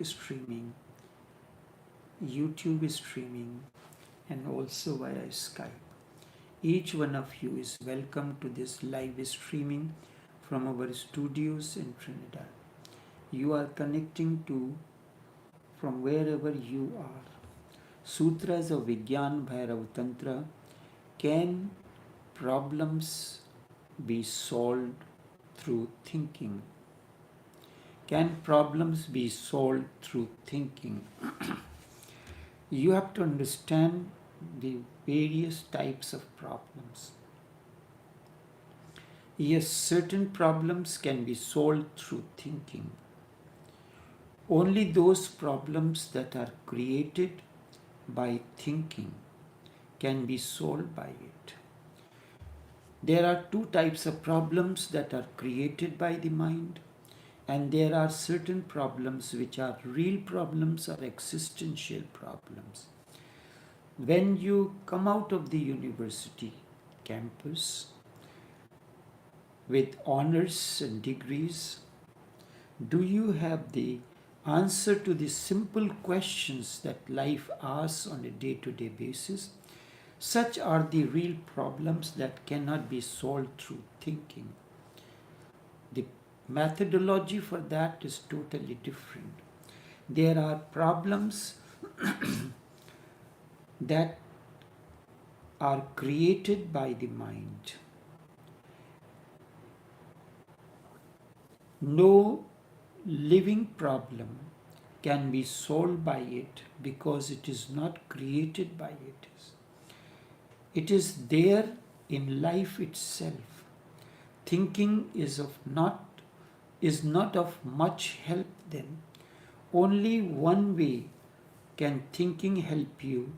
streaming, YouTube is streaming, and also via Skype. Each one of you is welcome to this live streaming from our studios in Trinidad. You are connecting to from wherever you are. Sutras of Vigyan Bhairav Tantra. Can problems be solved through thinking? Can problems be solved through thinking? You have to understand the various types of problems. Yes, certain problems can be solved through thinking. Only those problems that are created by thinking can be solved by it. There are two types of problems that are created by the mind, and there are certain problems which are real problems or existential problems. When you come out of the university campus with honors and degrees, do you have the answer to the simple questions that life asks on a day-to-day basis? Such are the real problems that cannot be solved through thinking. The methodology for that is totally different. There are problems that are created by the mind. No living problem can be solved by it because it is not created by it. It is there in life itself. Thinking is not of much help then. Only one way can thinking help you,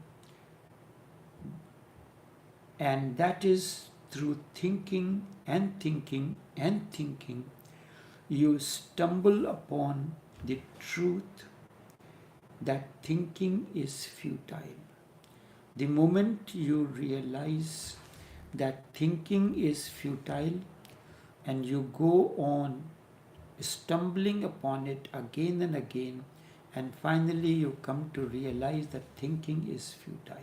and that is through thinking and thinking and thinking. You stumble upon the truth that thinking is futile. The moment you realize that thinking is futile and you go on stumbling upon it again and again, and finally you come to realize that thinking is futile.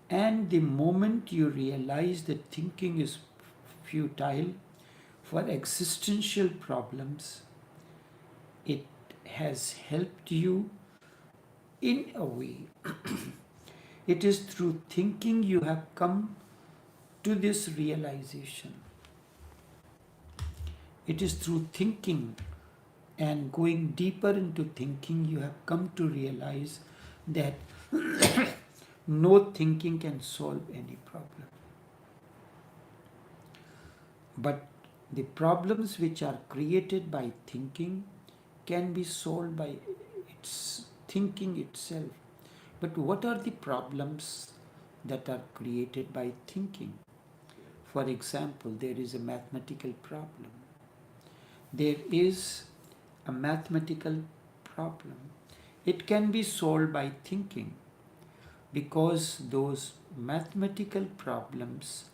And the moment you realize that thinking is futile for existential problems, it has helped you in a way. It is through thinking you have come to this realization. It is through thinking and going deeper into thinking you have come to realize that no thinking can solve any problem. But the problems which are created by thinking can be solved by its thinking itself. But what are the problems that are created by thinking? For example, there is a mathematical problem. There is a mathematical problem. It can be solved by thinking because those mathematical problems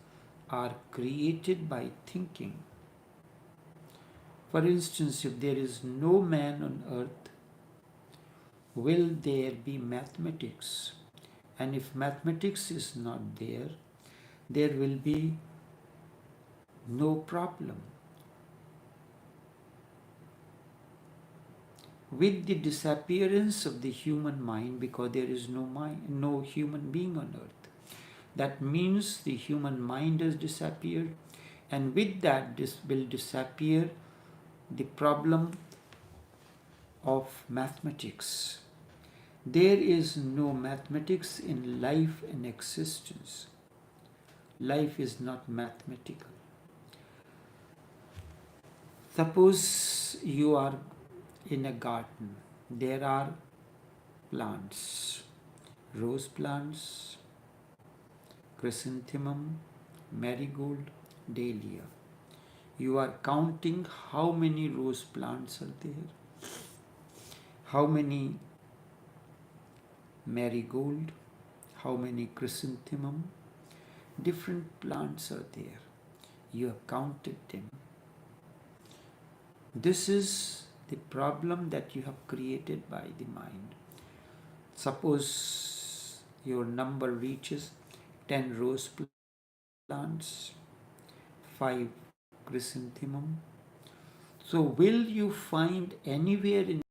are created by thinking. For instance, if there is no man on earth, will there be mathematics? And if mathematics is not there, there will be no problem. With the disappearance of the human mind, because there is no human being on earth, that means the human mind has disappeared, and with that will disappear the problem of mathematics. There is no mathematics in life and existence. Life is not mathematical. Suppose you are in a garden. There are plants, rose plants, chrysanthemum, marigold, dahlia. You are counting how many rose plants are there, how many marigold, how many chrysanthemum, different plants are there. You have counted them. This is the problem that you have created by the mind. Suppose your number reaches 10 rose plants, 5 chrysanthemum. So will you find anywhere in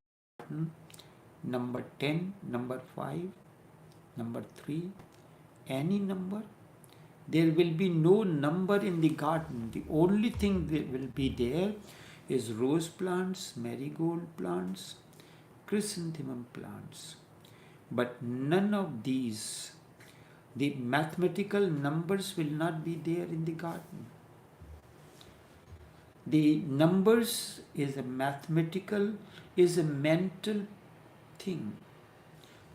number 10, number 5, number 3, any number? There will be no number in the garden. The only thing that will be there is rose plants, marigold plants, chrysanthemum plants. But none of these, the mathematical numbers will not be there in the garden. The numbers is a mathematical, is a mental thing.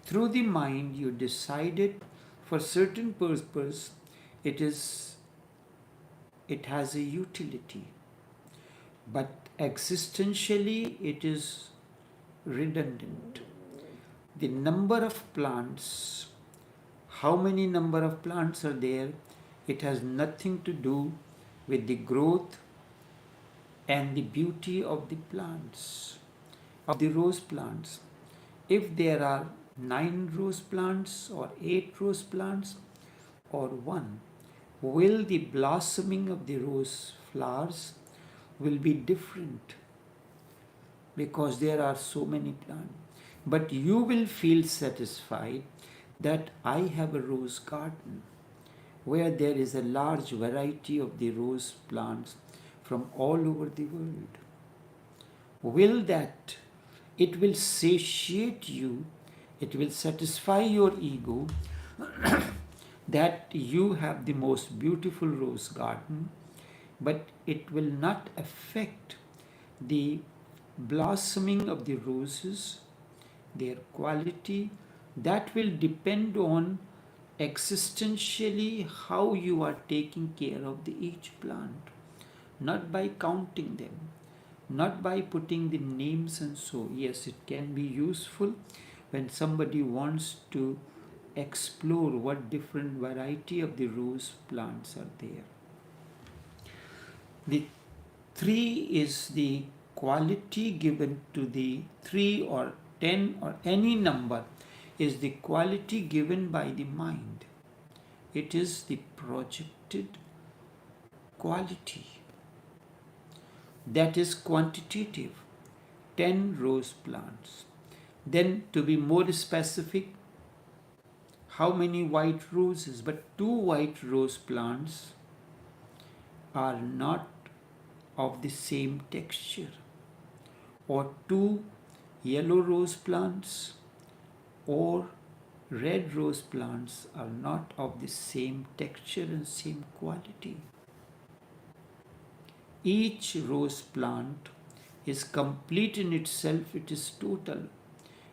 Through the mind you decided for certain purpose, it has a utility. But existentially it is redundant. The number of plants, how many number of plants are there, it has nothing to do with the growth and the beauty of the plants, of the rose plants. If there are 9 rose plants or 8 rose plants or 1, will the blossoming of the rose flowers will be different because there are so many plants. But you will feel satisfied that I have a rose garden where there is a large variety of the rose plants from all over the world. Will that, it will satiate you, it will satisfy your ego that you have the most beautiful rose garden, but it will not affect the blossoming of the roses, their quality. That will depend on existentially how you are taking care of each plant, not by counting them, not by putting the names and so. Yes, it can be useful when somebody wants to explore what different variety of the rose plants are there. The 3 is the quality given to the 3 or 10 or any number is the quality given by the mind. It is the projected quality that is quantitative. 10 rose plants. Then to be more specific, how many white roses? But 2 white rose plants are not of the same texture, or 2 yellow rose plants or red rose plants are not of the same texture and same quality. Each rose plant is complete in itself, it is total.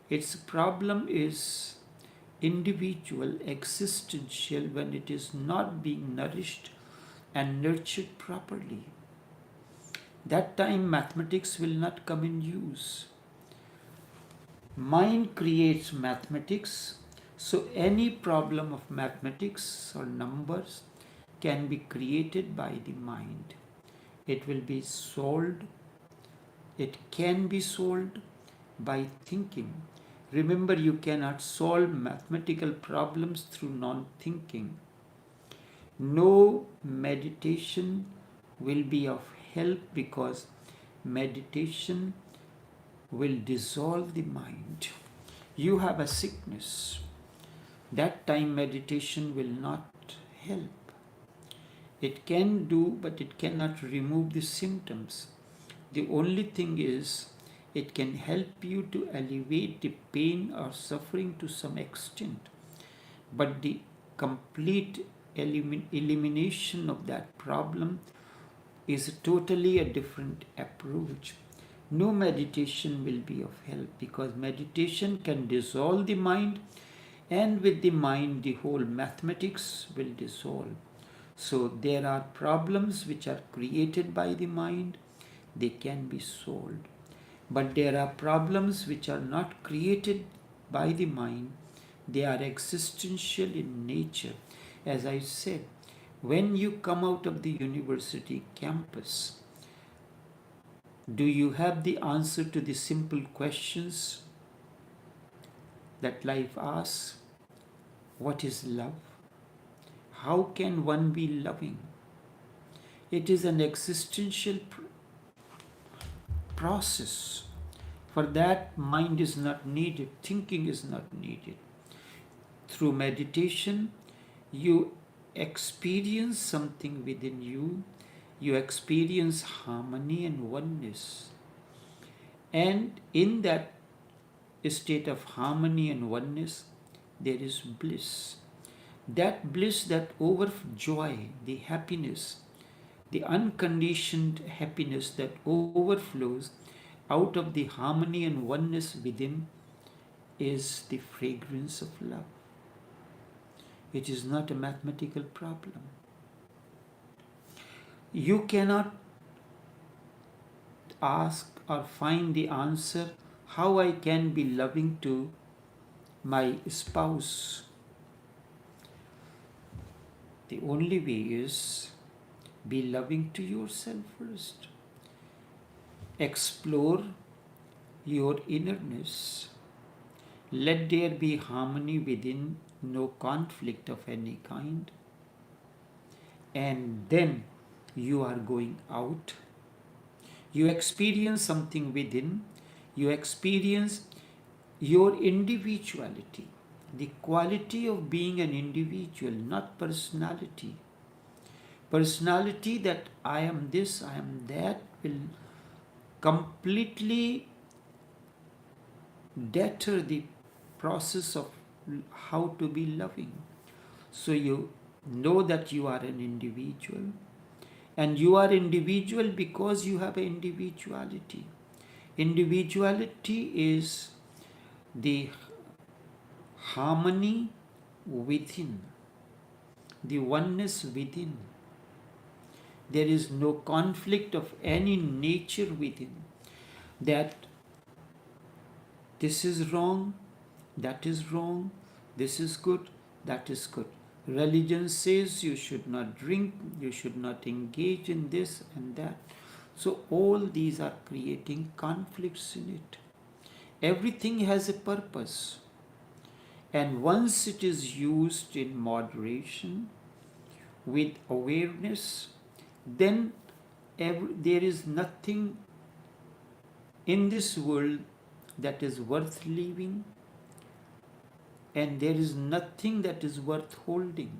Its problem is individual, existential, when it is not being nourished and nurtured properly. That time mathematics will not come in use. Mind creates mathematics, so any problem of mathematics or numbers can be created by the mind. It will be solved, it can be solved by thinking. Remember, you cannot solve mathematical problems through non-thinking. No meditation will be of help because meditation will dissolve the mind. You have a sickness. That time meditation will not help. It can do, but it cannot remove the symptoms. The only thing is, it can help you to alleviate the pain or suffering to some extent. But the complete elimination of that problem is totally a different approach. No meditation will be of help because meditation can dissolve the mind, and with the mind the whole mathematics will dissolve. So there are problems which are created by the mind, they can be solved. But there are problems which are not created by the mind, they are existential in nature. As I said, when you come out of the university campus, Do you have the answer to the simple questions that life asks? What is love? How can one be loving? It is an existential process. For that, mind is not needed, thinking is not needed. Through meditation, you experience something within you, you experience harmony and oneness. And in that state of harmony and oneness, there is bliss. That bliss, that joy, the happiness, the unconditioned happiness that overflows out of the harmony and oneness within is the fragrance of love. It is not a mathematical problem. You cannot ask or find the answer how I can be loving to my spouse. The only way is be loving to yourself first. Explore your innerness. Let there be harmony within, no conflict of any kind. And then you are going out. You experience something within. You experience your individuality. The quality of being an individual, not personality. Personality that I am this, I am that, will completely deter the process of how to be loving. So you know that you are an individual, and you are individual because you have an individuality. Individuality is the harmony within, the oneness within. There is no conflict of any nature within, that this is wrong, that is wrong, this is good, that is good. Religion says you should not drink, you should not engage in this and that. So all these are creating conflicts in it. Everything has a purpose. And once it is used in moderation, with awareness, then there is nothing in this world that is worth living, and there is nothing that is worth holding.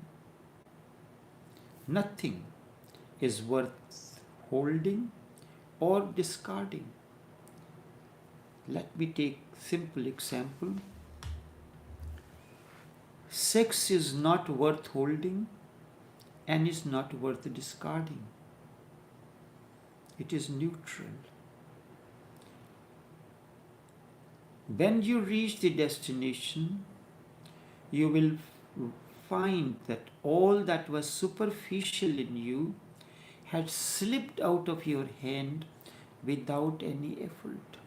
Nothing is worth holding or discarding. Let me take simple example. Sex is not worth holding and is not worth discarding. It is neutral. When you reach the destination, you will find that all that was superficial in you had slipped out of your hand without any effort.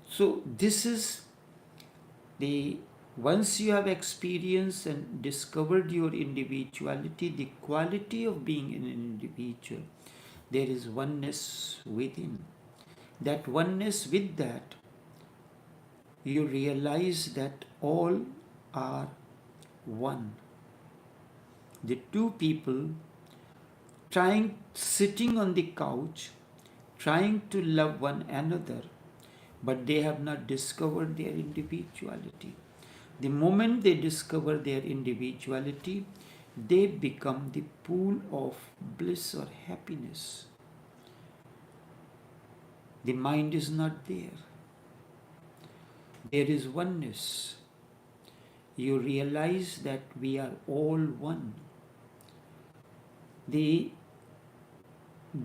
So this is once you have experienced and discovered your individuality, the quality of being an individual, there is oneness within. That oneness, with that, you realize that all are one. The two people sitting on the couch, trying to love one another, but they have not discovered their individuality. The moment they discover their individuality, they become the pool of bliss or happiness. The mind is not there. There is oneness. You realize that we are all one. Do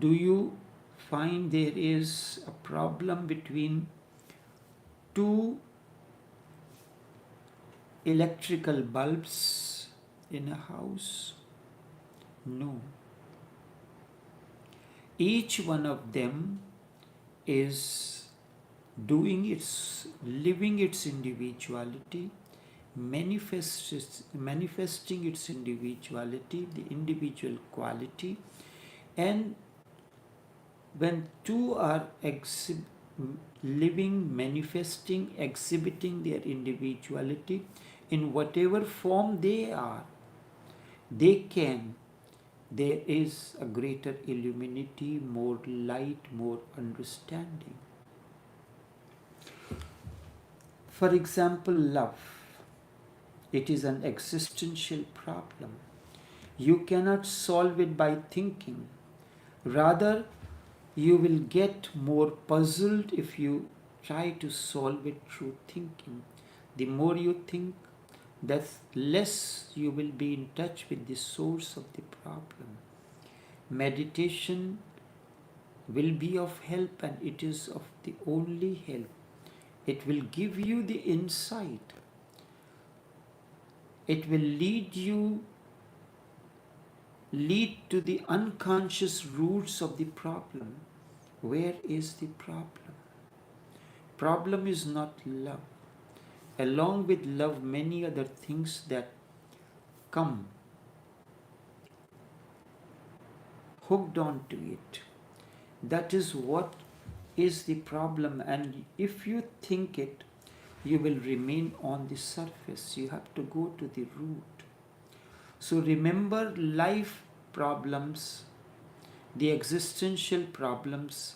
you find there is a problem between two electrical bulbs in a house? No. Each one of them is living its individuality, manifesting its individuality, the individual quality, and when two are living, manifesting, exhibiting their individuality in whatever form they are, there is a greater illuminity, more light, more understanding. For example, love. It is an existential problem. You cannot solve it by thinking. Rather, you will get more puzzled if you try to solve it through thinking. The more you think, the less you will be in touch with the source of the problem. Meditation will be of help, and it is of the only help. It will give you the insight. It will lead to the unconscious roots of the problem. Where is the problem? Problem is not love. Along with love, many other things that come hooked onto it. That is what is the problem, and if you think it, you will remain on the surface. You have to go to the root. So remember, life problems, the existential problems,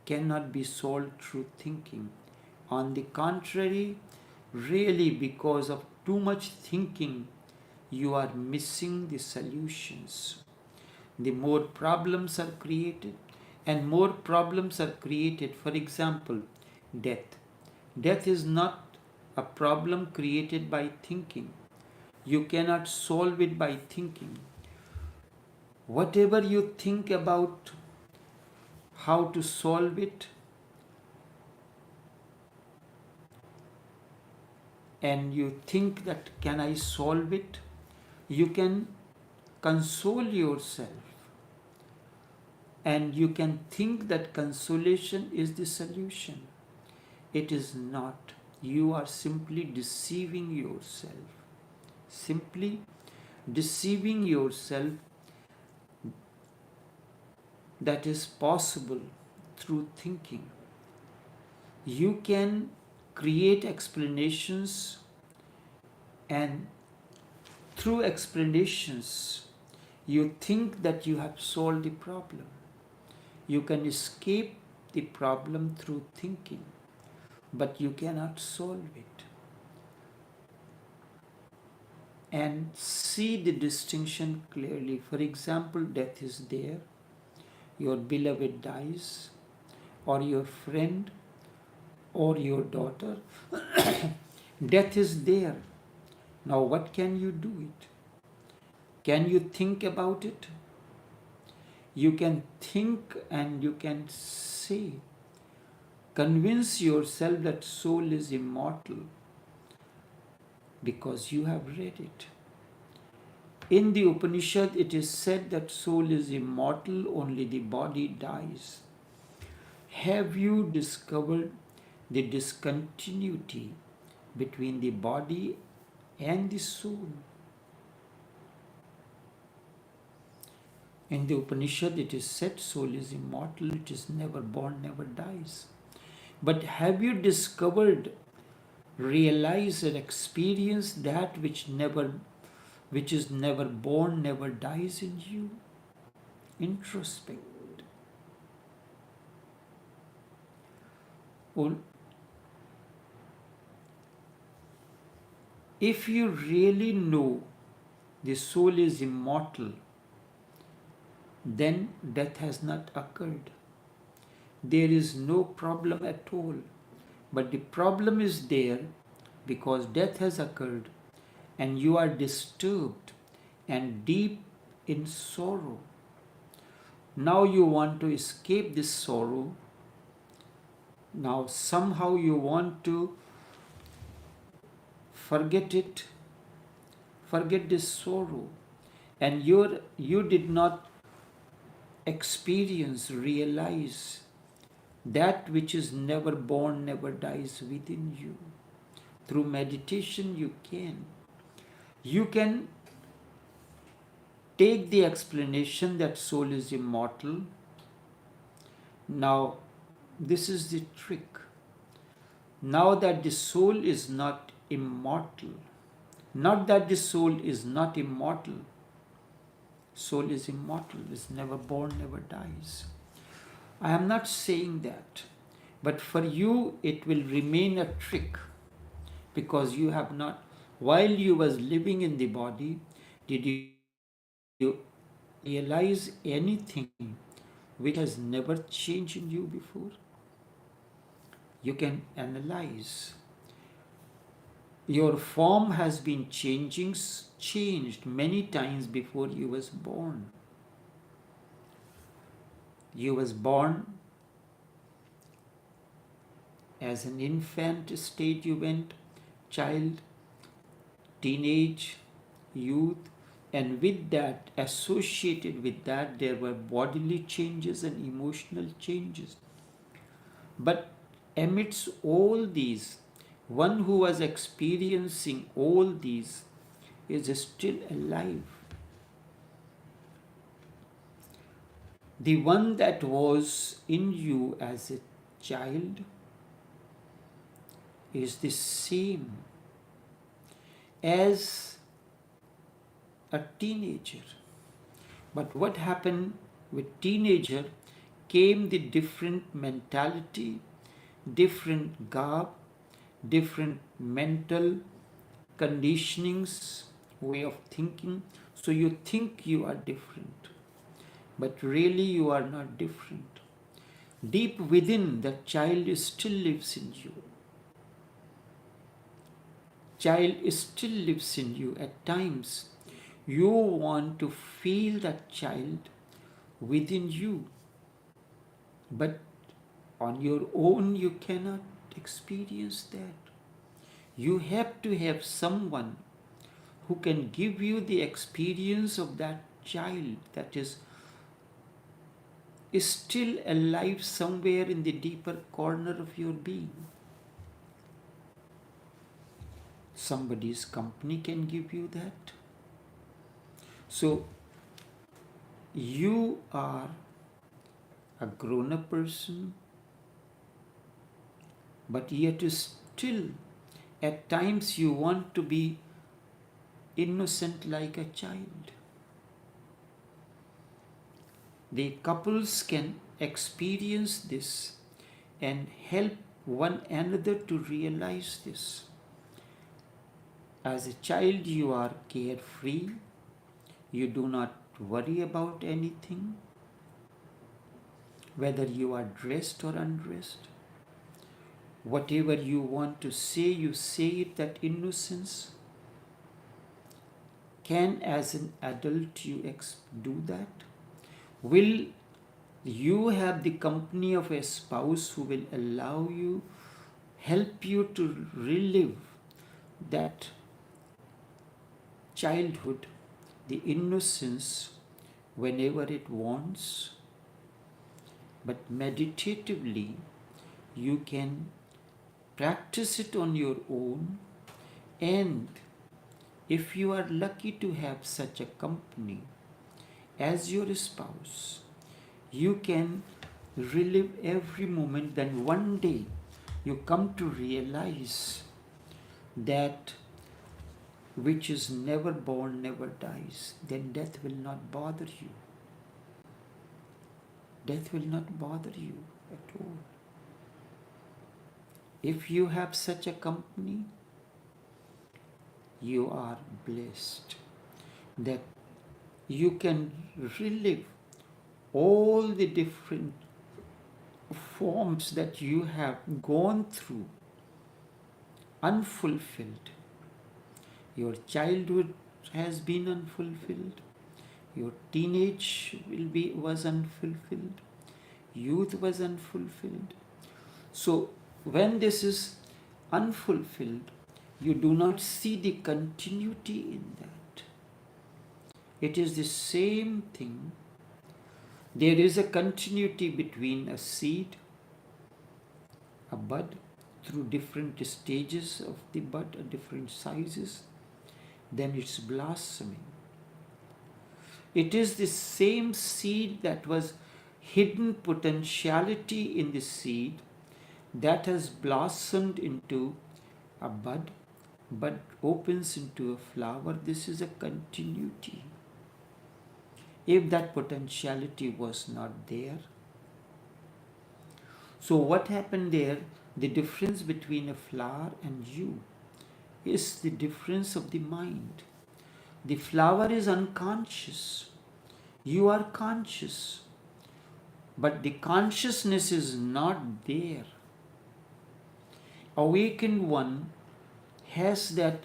cannot be solved through thinking. On the contrary, really, because of too much thinking, you are missing the solutions. The more problems are created, and more problems are created. For example, death. Death is not a problem created by thinking. You cannot solve it by thinking. Whatever you think about how to solve it, and you think that can I solve it, you can console yourself, and you can think that consolation is the solution. It is not. You are simply deceiving yourself. Simply deceiving yourself. That is possible through thinking. You can create explanations, and through explanations you think that you have solved the problem. You can escape the problem through thinking, but you cannot solve it. And see the distinction clearly. For example, death is there. Your beloved dies, or your friend, or your daughter. Death is there. Now what can you do it? Can you think about it? You can think, and you can say, convince yourself that soul is immortal because you have read it. In the Upanishad, it is said that soul is immortal, only the body dies. Have you discovered the discontinuity between the body and the soul? In the Upanishad, it is said soul is immortal, it is never born, never dies. But have you discovered, realized, and experienced that which is never born, never dies in you? Introspect. Well, if you really know the soul is immortal, then death has not occurred. There is no problem at all. But the problem is there because death has occurred, and you are disturbed and deep in sorrow. Now you want to escape this sorrow. Now somehow you want to forget it, forget this sorrow, and you did not experience, realize that which is never born, never dies within you. Through meditation you can take the explanation that soul is immortal, Now, this is the trick. Now that the soul is not immortal, not that the soul is not immortal, soul is immortal, is never born, never dies. I am not saying that, but for you it will remain a trick because you have not, while you was living in the body, did you realize anything which has never changed in you before? You can analyze. Your form has been changed many times before you was born. You was born as an infant state, you went child, teenage, youth, and with that, associated with that, there were bodily changes and emotional changes. But amidst all these, one who was experiencing all these is still alive. The one that was in you as a child is the same as a teenager. But what happened with teenager came the different mentality, different garb, different mental conditionings, way of thinking. So you think you are different, but really you are not different. Deep within, the child still lives in you. Child still lives in you. At times, you want to feel that child within you, but on your own you cannot experience that. You have to have someone who can give you the experience of that child that is still alive somewhere in the deeper corner of your being. Somebody's company can give you that. So, you are a grown-up person, but yet still at times you want to be innocent like a child. The couples can experience this and help one another to realize this. As a child, you are carefree, you do not worry about anything, whether you are dressed or undressed. Whatever you want to say, you say it, that innocence. Can, as an adult, you do that? Will you have the company of a spouse who will allow you, help you to relive that childhood, the innocence, whenever it wants? But meditatively, you can practice it on your own, and if you are lucky to have such a company as your spouse, you can relive every moment. Then one day you come to realize that which is never born never dies. Then death will not bother you. Death will not bother you at all. If you have such a company, you are blessed that you can relive all the different forms that you have gone through unfulfilled. Your childhood has been unfulfilled. Your teenage was unfulfilled. Youth was unfulfilled. So when this is unfulfilled, you do not see the continuity in that. It is the same thing. There is a continuity between a seed, a bud, through different stages of the bud, different sizes, then it's blossoming. It is the same seed that was hidden potentiality in the seed that has blossomed into a bud opens into a flower. This is a continuity. If that potentiality was not there, so what happened there? The difference between a flower and you is the difference of the mind. The flower is unconscious. You are conscious. But the consciousness is not there. Awakened one has that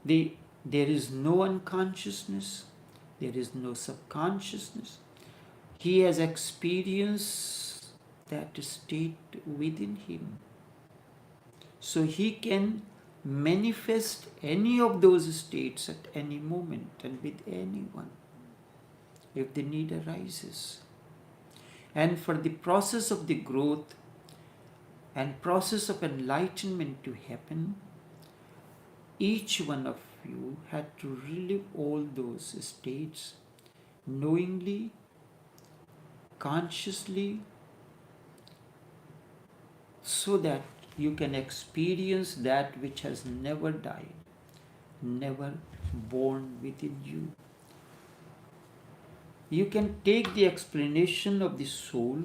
there is no unconsciousness, there is no subconsciousness. He has experienced that state within him. So he can manifest any of those states at any moment and with anyone if the need arises. And for the process of the growth and process of enlightenment to happen, each one of you had to relive all those states knowingly, consciously, so that you can experience that which has never died, never born within you. You can take the explanation of the soul,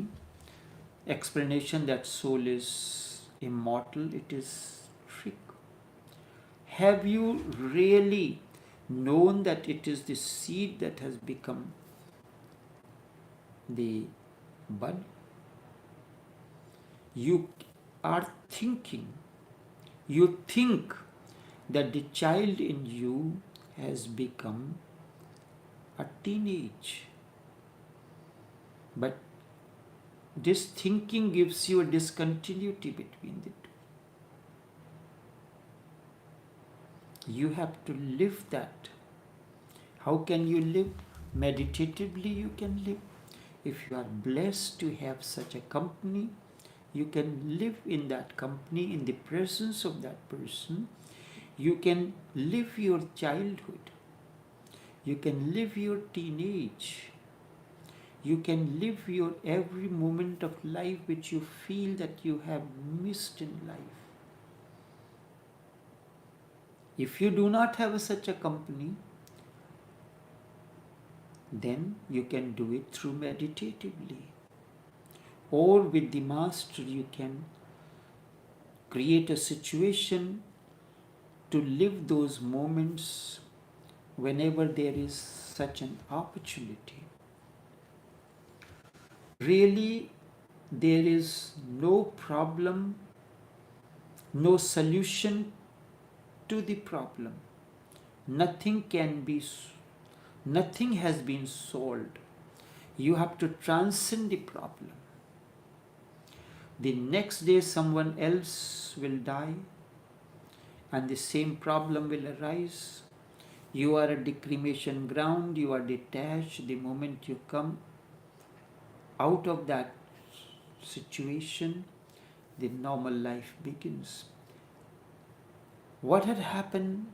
explanation that soul is immortal, it is trick. Have you really known that it is the seed that has become the bud? You are thinking, you think that the child in you has become a teenage. But this thinking gives you a discontinuity between the two. You have to live that. How can you live? Meditatively you can live. If you are blessed to have such a company, you can live in that company, in the presence of that person. You can live your childhood. You can live your teenage. You can live your every moment of life which you feel that you have missed in life. If you do not have such a company, then you can do it through meditatively. Or with the master you can create a situation to live those moments whenever there is such an opportunity. Really, there is no problem, no solution to the problem. Nothing has been solved. You have to transcend the problem. The next day someone else will die and the same problem will arise. You are at the cremation ground, you are detached. The moment you come out of that situation, the normal life begins. What had happened?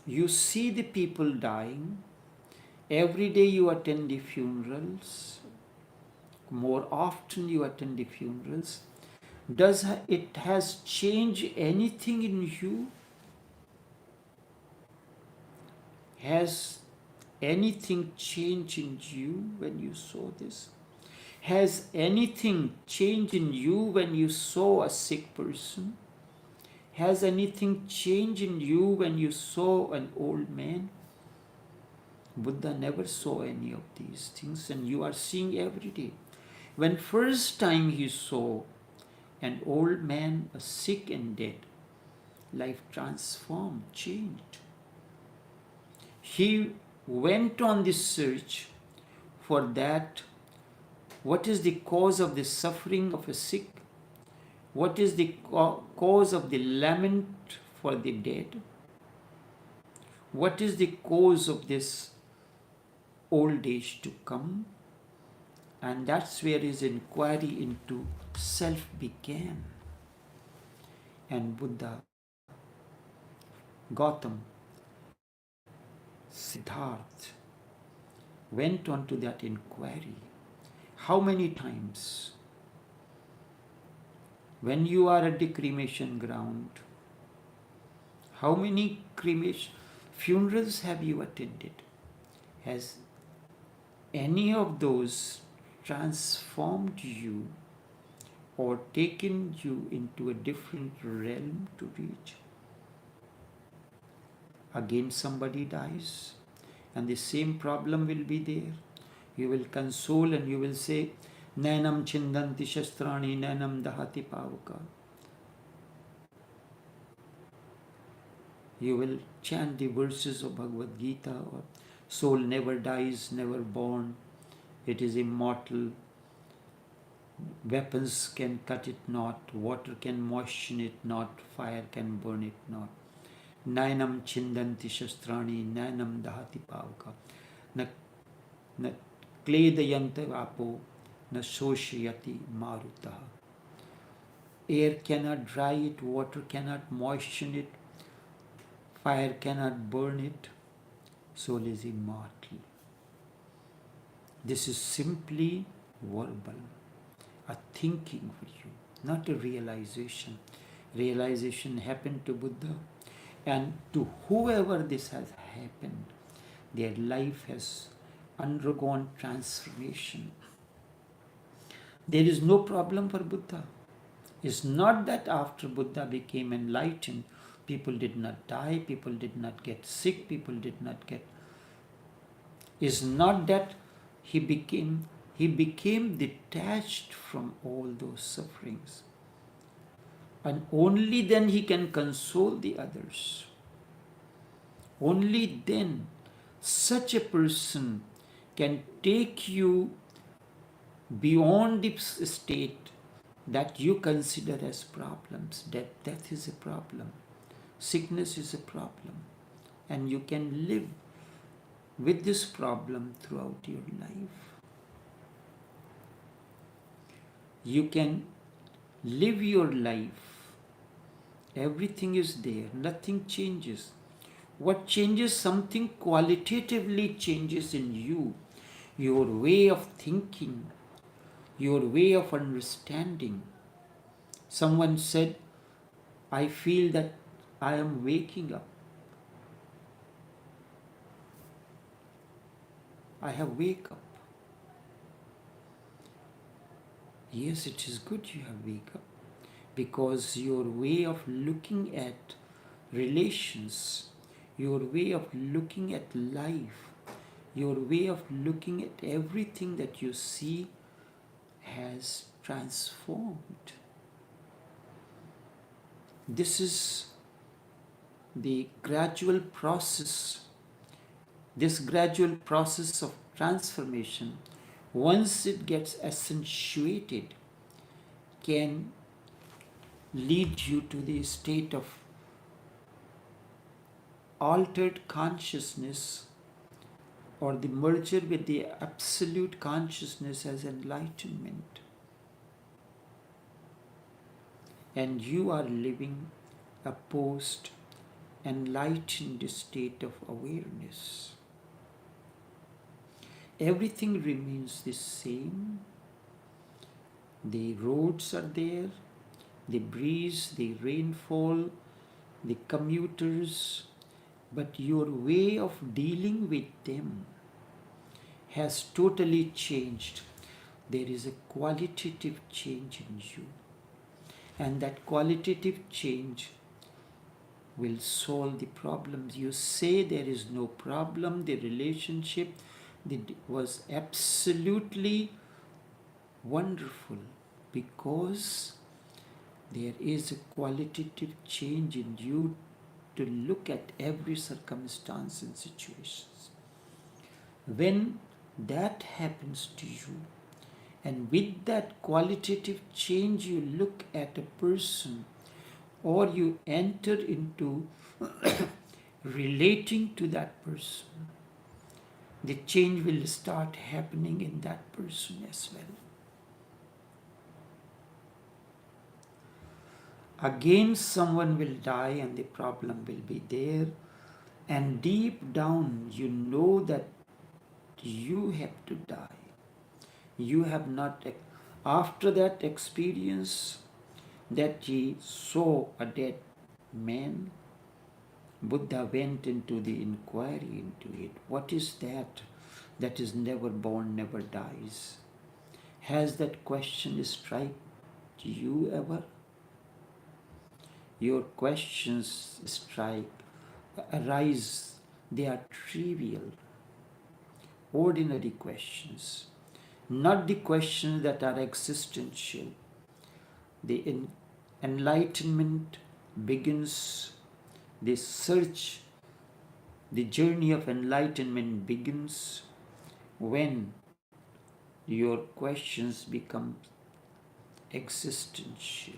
You see the people dying. Every day you attend the funerals. More often you attend the funerals. Does it has changed anything in you? Has anything changed in you when you saw this? Has anything changed in you when you saw a sick person? Has anything changed in you when you saw an old man? Buddha never saw any of these things, and you are seeing every day. When first time he saw an old man, a sick and dead, life transformed, changed. He went on this search for that. What is the cause of the suffering of a sick? What is the cause of the lament for the dead? What is the cause of this old age to come? And that's where his inquiry into self began. And Buddha, Gautam, Siddhartha, went on to that inquiry. How many times when you are at the cremation ground, how many cremation funerals have you attended? Has any of those transformed you or taken you into a different realm to reach? Again somebody dies and the same problem will be there. You will console and you will say, Nainam chindanti shastrani nainam dahati pavaka. You will chant the verses of Bhagavad Gita, or soul never dies, never born, it is immortal, weapons can cut it not, water can moisten it not, fire can burn it not. Nainam chindanti shastrani nainam dahati pavaka. Na kledayanta apo na soshayati maruta. Air cannot dry it, water cannot moisten it, fire cannot burn it. Soul is immortal. This is simply verbal, a thinking for you, not a realization. Realization happened to Buddha, and to whoever this has happened, their life has undergone transformation. There is no problem for Buddha. It's not that after Buddha became enlightened, people did not die, people did not get sick, people did not get... It's not that he became detached from all those sufferings. And only then he can console the others. Only then such a person can take you beyond the state that you consider as problems. Death is a problem. Sickness is a problem. And you can live with this problem throughout your life. You can live your life. Everything is there. Nothing changes. What changes? Something qualitatively changes in you. Your way of thinking, your way of understanding. Someone said, I feel that I am waking up. I have wake up. Yes, it is good you have wake up, because your way of looking at relations, your way of looking at life, your way of looking at everything that you see has transformed. This is the gradual process. This gradual process of transformation, once it gets accentuated, can lead you to the state of altered consciousness, or the merger with the absolute consciousness as enlightenment. And you are living a post-enlightened state of awareness. Everything remains the same. The roads are there, the breeze, the rainfall, the commuters, but your way of dealing with them has totally changed. There is a qualitative change in you, and that qualitative change will solve the problems. You say there is no problem, the relationship was absolutely wonderful, because there is a qualitative change in you to look at every circumstance and situations. When that happens to you, and with that qualitative change you look at a person, or you enter into relating to that person, the change will start happening in that person as well. Again, someone will die and the problem will be there. And deep down, you know that you have to die. You have not, after that experience that he saw a dead man, Buddha went into the inquiry into it. What is that that is never born, never dies? Has that question struck you ever? Your questions arise, they are trivial, ordinary questions, not the questions that are existential. The enlightenment begins, the search, the journey of enlightenment begins when your questions become existential.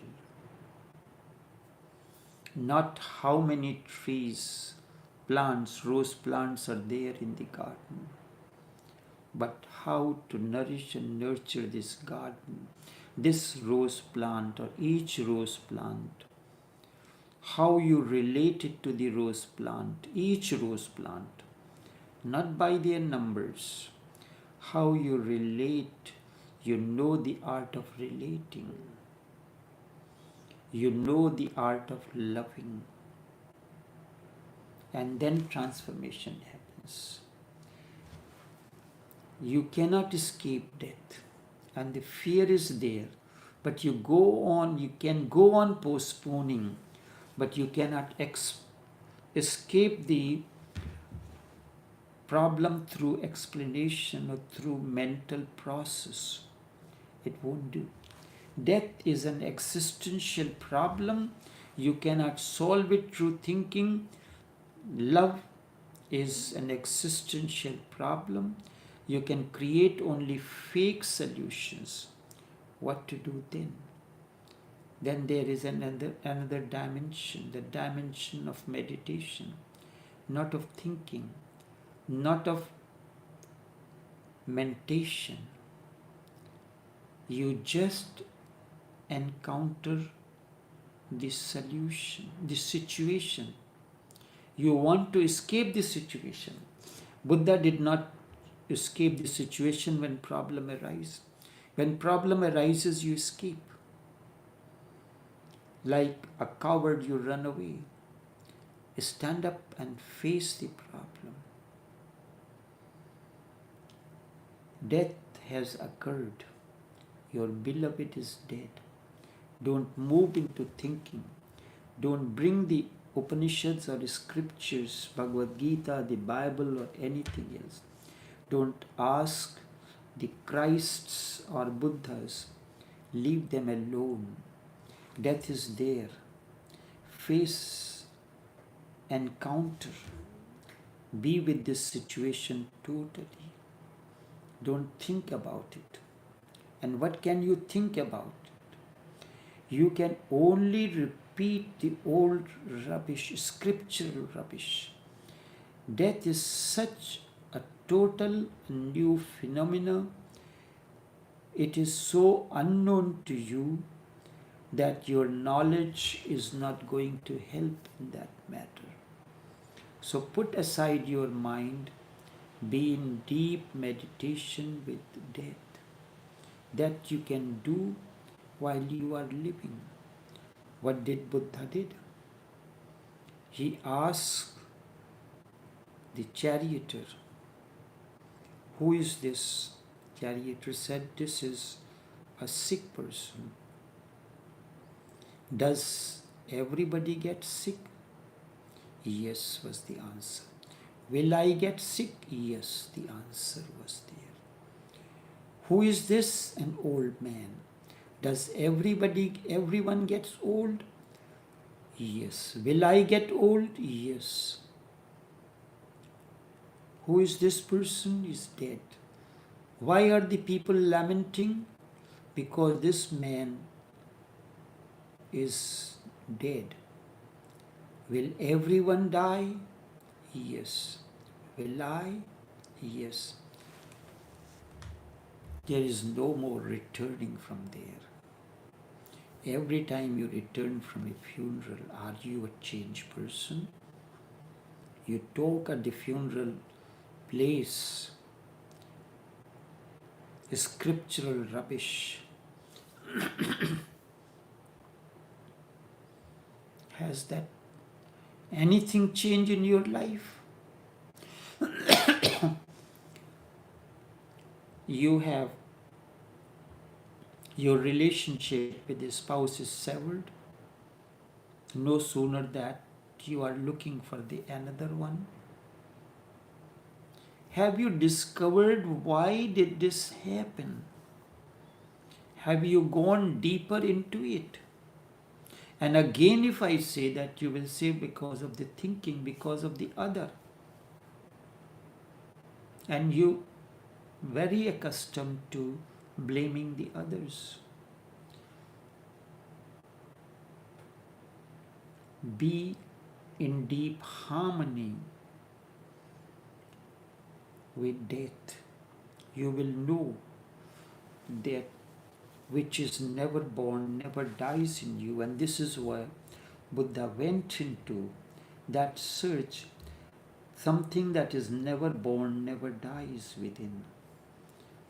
Not how many trees, plants, rose plants are there in the garden, but how to nourish and nurture this garden, this rose plant or each rose plant, how you relate it to the rose plant, each rose plant, not by their numbers, how you relate, you know the art of relating, you know the art of loving, and then transformation happens. You cannot escape death, and the fear is there, but you can go on postponing, but you cannot escape the problem through explanation or through mental process. It won't do. Death is an existential problem. You cannot solve it through thinking. Love is an existential problem. You can create only fake solutions. What to do then? Then there is another dimension, the dimension of meditation, not of thinking, not of mentation. You just encounter the solution, the situation. You want to escape the situation. Buddha did not escape the situation when problem arises. When problem arises, you escape. Like a coward, you run away. Stand up and face the problem. Death has occurred. Your beloved is dead. Don't move into thinking. Don't bring the Upanishads or the scriptures, Bhagavad Gita, the Bible, or anything else. Don't ask the Christs or Buddhas. Leave them alone. Death is there. Face, encounter. Be with this situation totally. Don't think about it. And what can you think about it? You can only repeat the old rubbish, scriptural rubbish. Death is such a total new phenomena. It is so unknown to you that your knowledge is not going to help in that matter. So put aside your mind, be in deep meditation with death. That you can do while you are living. What did Buddha did? He asked the charioteer, who is this? Charioteer said, this is a sick person. Does everybody get sick? Yes, was the answer. Will I get sick? Yes, the answer was there. Who is this? An old man. Does everyone gets old? Yes. Will I get old? Yes. Who is this person? Is dead. Why are the people lamenting? Because this man is dead. Will everyone die? Yes. Will I? Yes. There is no more returning from there. Every time you return from a funeral, are you a changed person? You talk at the funeral place scriptural rubbish. Has that anything changed in your life? You have your relationship with the spouse is severed. No sooner that you are looking for the another one. Have you discovered why did this happen? Have you gone deeper into it? And again, if I say that, you will say because of the thinking, because of the other. And you very accustomed to blaming the others. Be in deep harmony with death. You will know that which is never born, never dies in you. And this is why Buddha went into that search. Something that is never born, never dies within.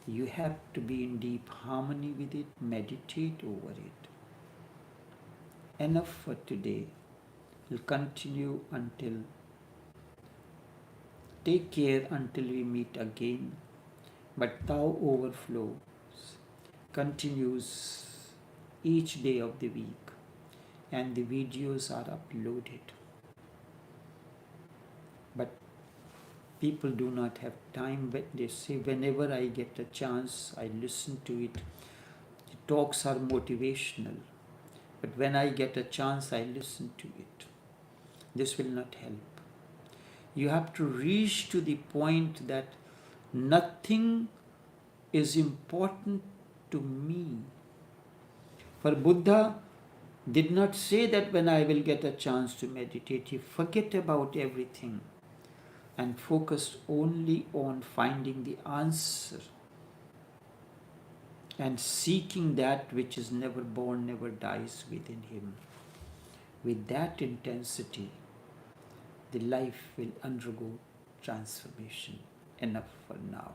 You have to be in deep harmony with it, meditate over it. Enough for today. We'll continue until, take care until we meet again. But Tao Overflows continues each day of the week, and the videos are uploaded. But people do not have time. They say, whenever I get a chance, I listen to it. The talks are motivational. But when I get a chance, I listen to it. This will not help. You have to reach to the point that nothing is important to me. For Buddha did not say that when I will get a chance to meditate, he forget about everything and focused only on finding the answer and seeking that which is never born, never dies within him. With that intensity, the life will undergo transformation. Enough for now.